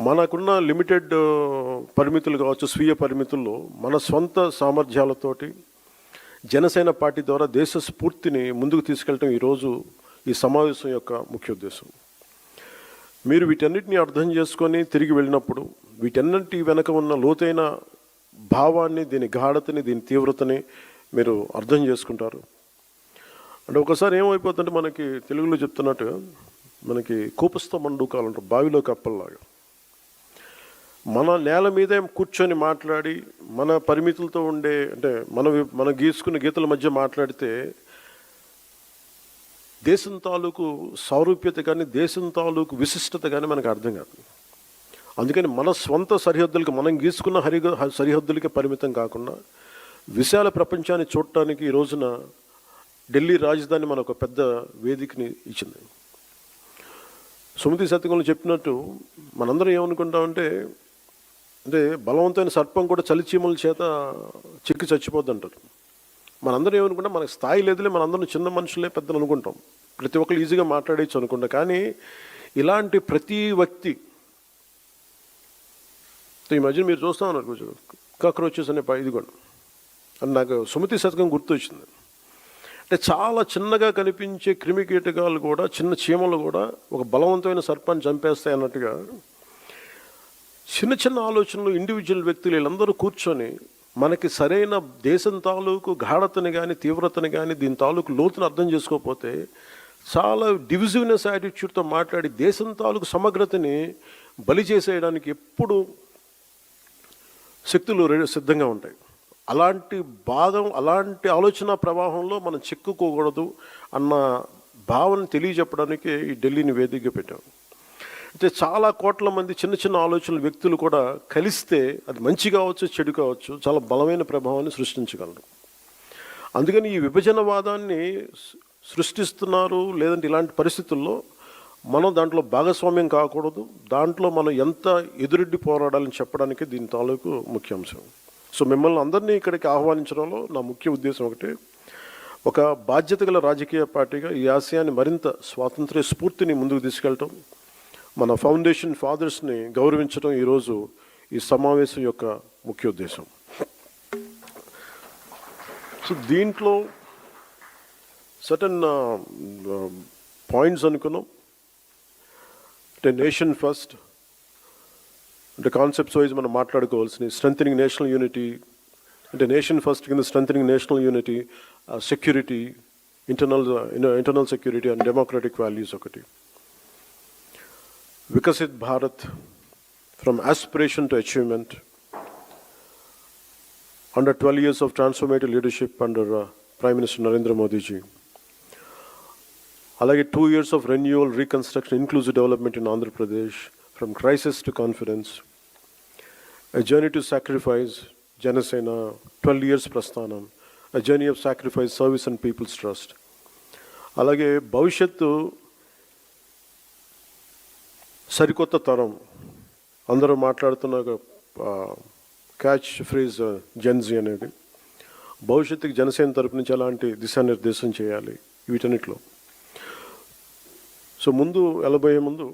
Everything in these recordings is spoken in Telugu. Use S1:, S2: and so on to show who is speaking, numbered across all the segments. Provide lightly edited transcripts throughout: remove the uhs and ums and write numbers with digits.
S1: మనకున్న లిమిటెడ్ పరిమితులు కావచ్చు, స్వీయ పరిమితుల్లో మన స్వంత సామర్థ్యాలతోటి జనసేన పార్టీ ద్వారా దేశ స్ఫూర్తిని ముందుకు తీసుకెళ్ళటం ఈరోజు ఈ సమావేశం యొక్క ముఖ్య ఉద్దేశం. మీరు వీటన్నిటిని అర్థం చేసుకొని తిరిగి వెళ్ళినప్పుడు వీటన్నిటి వెనక ఉన్న లోతైన భావాన్ని, దీని గాఢతని, దీని తీవ్రతని మీరు అర్థం చేసుకుంటారు. అంటే ఒకసారి ఏమైపోతుందంటే, మనకి తెలుగులో చెప్తున్నట్టు మనకి కూపస్థ మండూకాలు అంటారు, బావిలో కప్పల్లాగా. మన నేల మీదే కూర్చొని మాట్లాడి మన పరిమితులతో ఉండే, అంటే మన గీసుకున్న గీతల మధ్య మాట్లాడితే దేశం తాలూకు సారూప్యత కానీ, దేశం తాలూకు విశిష్టత కానీ మనకు అర్థం కాదు. అందుకని మన స్వంత సరిహద్దులకి, మనం గీసుకున్న సరిహద్దులకి పరిమితం కాకుండా విశాల ప్రపంచాన్ని చూడటానికి ఈ రోజున ఢిల్లీ రాజధాని మనకు పెద్ద వేదికని ఇచ్చింది. సుమతి సత్యంలో చెప్పినట్టు మనందరం ఏమనుకుంటామంటే, అంటే బలవంతమైన సర్పం కూడా చలిచీమల చేత చిక్కి చచ్చిపోద్ది అంటారు. మనందరం ఏమనుకుంటాం, మనకు స్థాయి లేదులే, మనందరం చిన్న మనుషులే పెద్దలు అనుకుంటాం, ప్రతి ఒక్కరు ఈజీగా మాట్లాడేయచ్చు అనుకుంటాం. కానీ ఇలాంటి ప్రతి వ్యక్తి, ఈ మధ్యన మీరు చూస్తా ఉన్నారు కొంచెం కాక్రోచెస్ అనే ఇది కూడా, అని నాకు సుమతి శతకం గుర్తు వచ్చింది. అంటే చాలా చిన్నగా కనిపించే క్రిమి కీటకాలు కూడా, చిన్న చీమలు కూడా ఒక బలవంతమైన సర్పాన్ని చంపేస్తాయి అన్నట్టుగా చిన్న చిన్న ఆలోచనలు ఇండివిజువల్ వ్యక్తులు వీళ్ళందరూ కూర్చొని మనకి సరైన దేశం తాలూకు గాఢతని కానీ, తీవ్రతని కానీ, దీని తాలూకు లోతుని అర్థం చేసుకోకపోతే చాలా డివిజివ్నెస్ యాటిట్యూడ్తో మాట్లాడి దేశం తాలూకు సమగ్రతని బలి చేసేయడానికి ఎప్పుడు శక్తులు సిద్ధంగా ఉంటాయి. అలాంటి ఆలోచన ప్రవాహంలో మనం చిక్కుకోకూడదు అన్న భావన తెలియజెప్పడానికి ఈ ఢిల్లీని వేదికగా పెట్టాం. అయితే చాలా కోట్ల మంది చిన్న చిన్న ఆలోచనల వ్యక్తులు కూడా కలిస్తే అది మంచి కావచ్చు, చెడు కావచ్చు, చాలా బలమైన ప్రభావాన్ని సృష్టించగలరు. అందుకని ఈ విభజనవాదాన్ని సృష్టిస్తున్నారు, లేదంటే ఇలాంటి పరిస్థితుల్లో మనం దాంట్లో భాగస్వామ్యం కాకూడదు, దాంట్లో మనం ఎంత ఎదురెడ్డి పోరాడాలని చెప్పడానికి దీని తాలూకు ముఖ్యాంశం. సో మిమ్మల్ని అందరినీ ఇక్కడికి ఆహ్వానించడంలో నా ముఖ్య ఉద్దేశం ఒకటి, ఒక బాధ్యత గల రాజకీయ పార్టీగా ఈ ఆశయాన్ని మరింత స్వాతంత్ర్య స్ఫూర్తిని ముందుకు తీసుకెళ్ళటం, మన ఫౌండేషన్ ఫాదర్స్ని గౌరవించడం ఈరోజు ఈ సమావేశం యొక్క ముఖ్య ఉద్దేశం. సో దీంట్లో సర్టన్ పాయింట్స్ అనుకున్నాం. అంటే నేషన్ ఫస్ట్, అంటే కాన్సెప్ట్స్ వైజ్ మనం మాట్లాడుకోవాల్సినవి. స్ట్రెంథనింగ్ నేషనల్ యూనిటీ, అంటే నేషన్ ఫస్ట్ కింద strengthening national unity, security, internal security and democratic values ఒకటి. Viksit Bharat, from aspiration to achievement, under 12 years of transformative leadership under Prime Minister Narendra Modi ji. అలాగే 2 years of renewal, reconstruction, inclusive development in Andhra Pradesh, from crisis to confidence, a journey to sacrifice, Janasena, 12 years prasthanam, a journey of sacrifice, service and people's trust. అలాగే భవిష్యత్తు సరికొత్త తరం, అందరూ మాట్లాడుతున్న క్యాచ్ ఫ్రేజ్ జెన్జీ అనేది, భవిష్యత్తుకి జనసేన తరపు నుంచి ఎలాంటి దిశానిర్దేశం చేయాలి వీటన్నిటిలో. సో ముందు వెళ్ళబోయే ముందు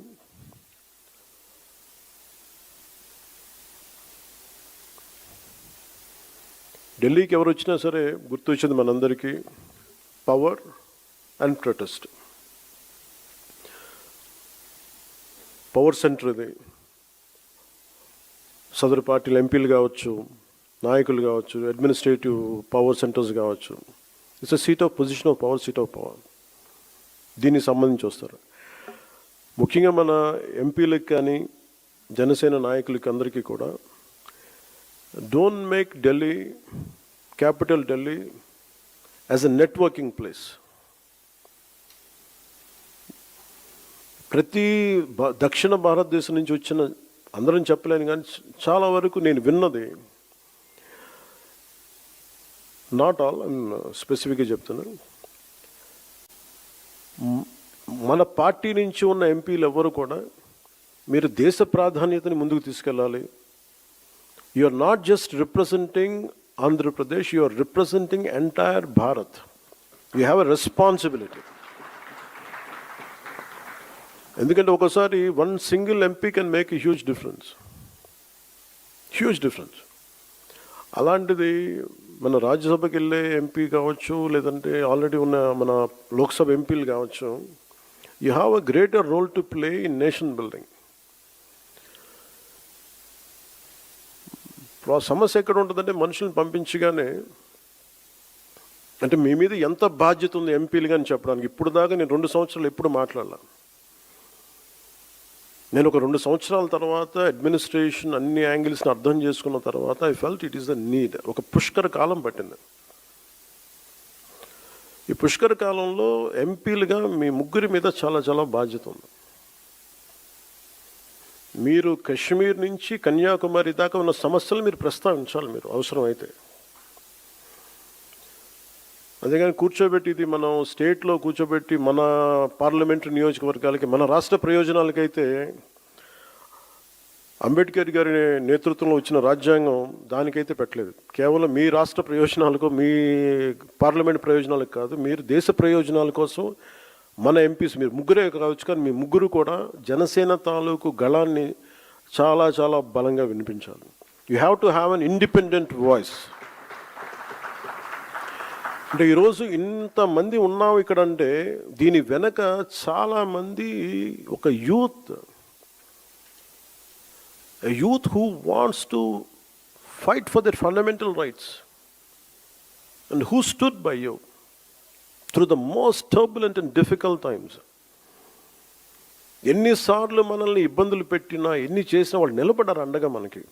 S1: ఢిల్లీకి ఎవరు వచ్చినా సరే గుర్తొచ్చింది మనందరికీ power and protest. Power centre ఇది. సదరు పార్టీలు ఎంపీలు కావచ్చు, నాయకులు కావచ్చు, అడ్మినిస్ట్రేటివ్ పవర్ సెంటర్స్ కావచ్చు. It's a seat of position of power, seat of power. దీనికి సంబంధించి వస్తారు. ముఖ్యంగా మన ఎంపీలకు కానీ, జనసేన నాయకులకి అందరికీ కూడా, don't make Delhi, capital Delhi, as a networking place. ప్రతి దక్షిణ భారతదేశం నుంచి వచ్చిన, అందరం చెప్పలేను కానీ చాలా వరకు నేను విన్నది, నాట్ ఆల్, స్పెసిఫిక్గా చెప్తున్నాను, మన పార్టీ నుంచి ఉన్న ఎంపీలు ఎవరు కూడా మీరు దేశ ప్రాధాన్యతని ముందుకు తీసుకెళ్ళాలి. You are not just representing Andhra Pradesh, you are representing entire Bharat. You have a responsibility. ఎందుకంటే ఒకసారి one single MP can make a huge difference. అలాంటిది మన రాజ్యసభకి వెళ్ళే ఎంపీ కావచ్చు, లేదంటే ఆల్రెడీ ఉన్న మన లోక్సభ ఎంపీలు కావచ్చు, you have a greater role to play in nation building. ఆ సమస్య ఎక్కడ ఉంటుందంటే మనుషులను పంపించగానే, అంటే మీ మీద ఎంత బాధ్యత ఉంది ఎంపీలుగా అని చెప్పడానికి. ఇప్పుడు దాకా నేను 2 సంవత్సరాలు ఎప్పుడు మాట్లాడాల. నేను ఒక 2 సంవత్సరాల తర్వాత అడ్మినిస్ట్రేషన్ అన్ని యాంగిల్స్ని అర్థం చేసుకున్న తర్వాత I felt it is the need. ఒక పుష్కర కాలం పట్టింది. ఈ పుష్కర కాలంలో ఎంపీలుగా మీ ముగ్గురి మీద చాలా చాలా బాధ్యత ఉంది. మీరు కశ్మీర్ నుంచి కన్యాకుమారి దాకా ఉన్న సమస్యలు మీరు ప్రస్తావించాలి, మీరు అవసరమైతే. అంతేగాని కూర్చోబెట్టి ఇది మనం స్టేట్లో కూర్చోబెట్టి మన పార్లమెంటరీ నియోజకవర్గాలకి, మన రాష్ట్ర ప్రయోజనాలకైతే అంబేద్కర్ గారి నేతృత్వంలో వచ్చిన రాజ్యాంగం దానికైతే పెట్టలేదు. కేవలం మీ రాష్ట్ర ప్రయోజనాలకు, మీ పార్లమెంట్ ప్రయోజనాలకు కాదు, మీరు దేశ ప్రయోజనాల కోసం మన ఎంపీస్, మీరు ముగ్గురే కావచ్చు, కానీ మీ ముగ్గురు కూడా జనసేన తాలూకు గళాన్ని చాలా చాలా బలంగా వినిపించాలి. You have to have an independent voice. అంటే ఈరోజు ఇంతమంది ఉన్నాం ఇక్కడ అంటే దీని వెనక చాలామంది ఒక youth who wants to fight for their fundamental rights and who stood by you through the most turbulent and difficult times. ఎన్నిసార్లు మనల్ని ఇబ్బందులు పెట్టినా, ఎన్ని చేసినా వాళ్ళు నిలబడ్డారు అండగా మనకి.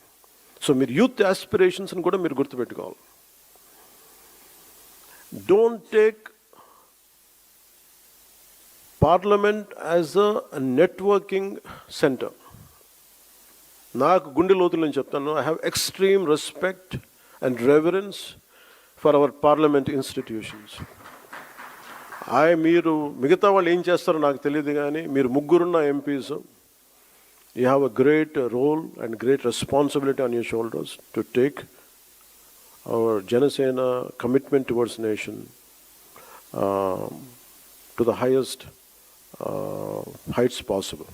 S1: సో మీరు యూత్ ఆస్పిరేషన్స్ని కూడా మీరు గుర్తుపెట్టుకోవాలి. Don't take Parliament as a networking center. నాకు గుండె లోతులు నేను చెప్తాను, I have extreme respect and reverence for our parliament institutions. మీరు మిగతా వాళ్ళు ఏం చేస్తారో నాకు తెలియదు, కానీ మీరు ముగ్గురున్న MPs, you have a great role and great responsibility on your shoulders to take our Janasena commitment towards nation to the highest heights possible.